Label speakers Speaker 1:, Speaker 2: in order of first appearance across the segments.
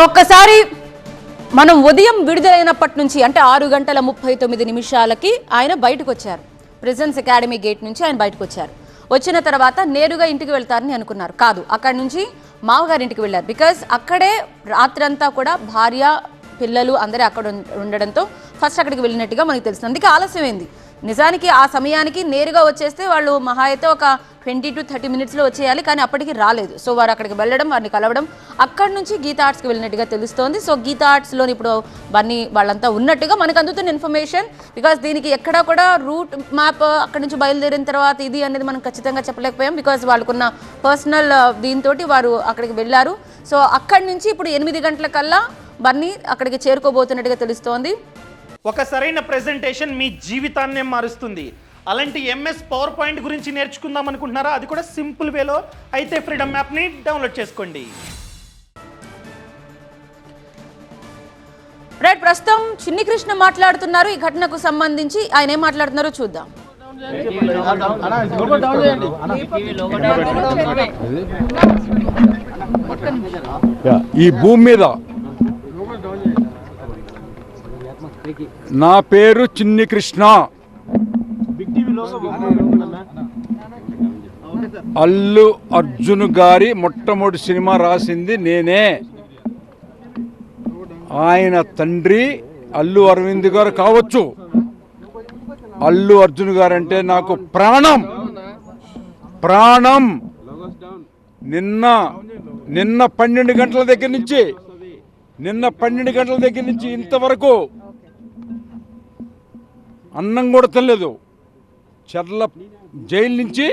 Speaker 1: ఒక్కసారి మనం ఉదయం విడుదలైనప్పటి నుంచి అంటే 6:39 ఆయన బయటకు వచ్చారు. ప్రిజన్స్ అకాడమీ గేట్ నుంచి ఆయన బయటకు వచ్చారు. వచ్చిన తర్వాత నేరుగా ఇంటికి వెళ్తారని అనుకున్నారు. కాదు, అక్కడి నుంచి మామగారింటికి వెళ్ళారు. బికాజ్ అక్కడే రాత్రంతా కూడా భార్య పిల్లలు అందరూ అక్కడ ఉండడంతో ఫస్ట్ అక్కడికి వెళ్ళినట్టుగా మనకు తెలుస్తుంది. అందుకే ఆలస్యమైంది. నిజానికి ఆ సమయానికి నేరుగా వచ్చేస్తే వాళ్ళు మహా అయితే ఒక 20 to 30 minutesలో వచ్చేయాలి, కానీ అప్పటికి రాలేదు. సో వారు అక్కడికి వెళ్ళడం, వారిని కలవడం, అక్కడి నుంచి గీతా ఆర్ట్స్కి వెళ్ళినట్టుగా తెలుస్తోంది. సో గీతా ఆర్ట్స్లోని ఇప్పుడు బన్నీ వాళ్ళంతా ఉన్నట్టుగా మనకు అందుతున్న ఇన్ఫర్మేషన్. బికాస్ దీనికి ఎక్కడా కూడా రూట్ మ్యాప్ అక్కడి నుంచి బయలుదేరిన తర్వాత ఇది అనేది మనం ఖచ్చితంగా చెప్పలేకపోయాం. బికాజ్ వాళ్ళకున్న పర్సనల్ దీంతో వారు అక్కడికి వెళ్ళారు. సో అక్కడి నుంచి ఇప్పుడు 8 గంటలకల్లా బన్నీ అక్కడికి చేరుకోబోతున్నట్టుగా తెలుస్తోంది.
Speaker 2: ఒక సరైన ప్రెజెంటేషన్ మీ జీవితాన్నే మారుస్తుంది. అలాంటి ఎంఎస్ పవర్ పాయింట్ గురించి నేర్చుకుందాం అనుకుంటున్నారా? అది కూడా సింపుల్ వేలో. అయితే ఫ్రీడమ్ యాప్ని డౌన్లోడ్ చేసుకోండి.
Speaker 1: రైట్, ప్రస్తుతం చిన్ని కృష్ణ మాట్లాడుతున్నారు ఈ ఘటనకు సంబంధించి. ఆయన ఏం మాట్లాడుతున్నారో చూద్దాం.
Speaker 3: ఈ భూమి మీద నా పేరు చిన్ని కృష్ణ. అల్లు అర్జున్ గారి మొట్టమొదటి సినిమా రాసింది నేనే. ఆయన తండ్రి అల్లు అరవింద్ గారు కావచ్చు. అల్లు అర్జున్ గారు అంటే నాకు ప్రాణం. నిన్న 12 గంటల దగ్గర నుంచి ఇంతవరకు అన్నం కూడా తినలేదు. చర్ల జైలు నుంచి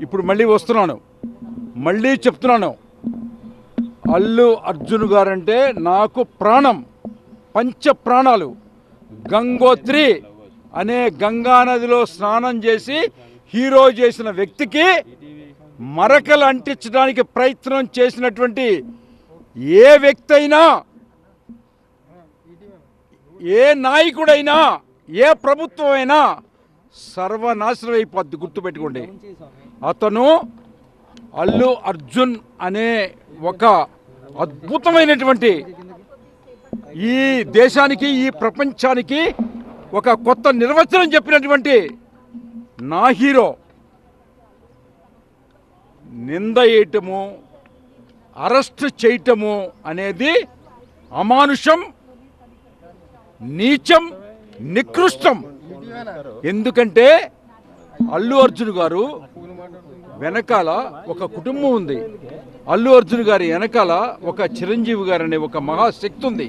Speaker 3: ఇప్పుడు మళ్ళీ వస్తున్నాను. మళ్ళీ చెప్తున్నాను, అల్లు అర్జున్ గారంటే నాకు ప్రాణం, పంచ ప్రాణాలు. గంగోత్రి అనే గంగానదిలో స్నానం చేసి హీరో చేసిన వ్యక్తికి మరకలు అంటించడానికి ప్రయత్నం చేసినటువంటి ఏ వ్యక్తి అయినా, ఏ నాయకుడైనా, ఏ ప్రభుత్వం అయినా సర్వనాశనం అయిపోద్ది. గుర్తుపెట్టుకోండి, అతను అల్లు అర్జున్ అనే ఒక అద్భుతమైనటువంటి ఈ దేశానికి, ఈ ప్రపంచానికి ఒక కొత్త నిర్వచనం చెప్పినటువంటి నా హీరో. నింద వేయటము, అరెస్ట్ చేయటము అనేది అమానుషం, నీచం, నికృష్టం. ఎందుకంటే అల్లు అర్జున్ గారు వెనకాల ఒక కుటుంబం ఉంది. అల్లు అర్జున్ గారి వెనకాల ఒక చిరంజీవి గారు అనే ఒక మహాశక్తి ఉంది,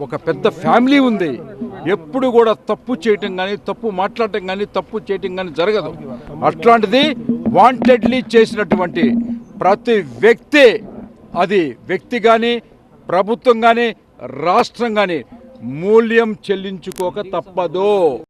Speaker 3: ఒక పెద్ద ఫ్యామిలీ ఉంది. ఎప్పుడు కూడా తప్పు చేయటం కానీ, తప్పు మాట్లాడటం కానీ, తప్పు చేయటం కానీ జరగదు. అట్లాంటిది వాంటెడ్లీ చేసినటువంటి ప్రతి వ్యక్తి, అది వ్యక్తి కానీ, ప్రభుత్వం కానీ, రాష్ట్రం కానీ మూల్యం చెల్లించుకోక తప్పదు.